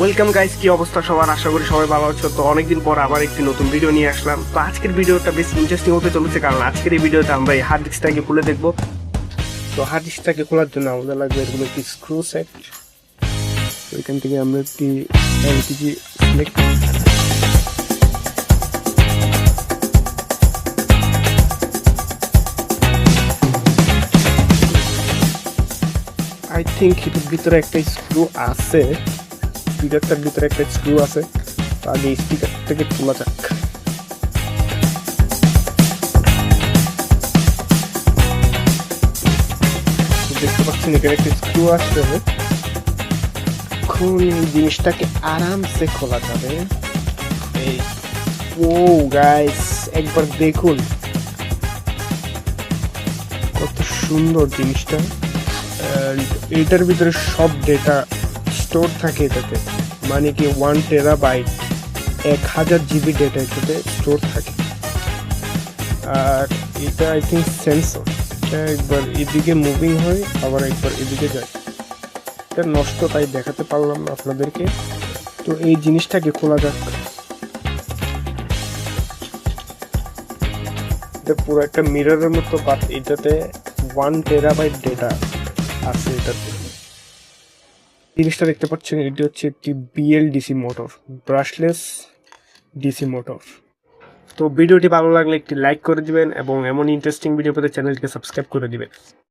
Welcome guys, কি অবস্থা সবার? আশা করি সবাই ভালো আছো। তো অনেকদিন পর আবার একটি নতুন ভিডিও নিয়ে আসলাম। তো আজকের ভিডিওটা বেশ ইন্টারেস্টিং হতে চলেছে, কারণ আজকের এই ভিডিওতে আমরা এই হার্ড ডিস্কটাকে খুলে দেখবো। তো হার্ড ডিস্কটাকে খোলার জন্য আমাদের লাগবে এরকম একটি স্ক্রু সেট। তো এখান থেকে আমরা একটি এলপিজি সিলেক্ট আই থিঙ্ক এটার ভিতরে একটা স্ক্রু আছে, স্পিকারটার ভিতরে একটা স্ক্রু আছে। তো আগে স্পিকার থেকে খোলা যাক। দেখতে পাচ্ছেন এখানে একটা স্ক্রু আছে। এখন এই জিনিসটাকে আরামসে খোলা যাবে। এই ও গাইস, একবার দেখুন কত সুন্দর জিনিসটা। এটার ভিতরে সব ডেটা স্টোর থাকে এটাতে, মানে কি 1 টেরাবাইট 1000 জিবি ডেটা এটাতে স্টোর থাকে। আর এটা আই থিঙ্ক সেন্সর, এটা একবার এদিকে মুভিং হয় আবার একবার এদিকে যায়। এটা নষ্ট, তাই দেখাতে পারলাম না আপনাদেরকে। তো এই জিনিসটাকে খোলা যাক। এটা পুরো একটা মিররের মতো, বাট এটাতে 1 টেরাবাইট ডেটা আছে এটাতে। জিনিসটা দেখতে পাচ্ছেন, এটি হচ্ছে একটি BLDC motor, brushless DC motor. তো ভিডিওটি ভালো লাগলে একটি লাইক করে দিবেন এবং এমন ইন্টারেস্টিং ভিডিও পেতে চ্যানেলটিকে সাবস্ক্রাইব করে দিবেন।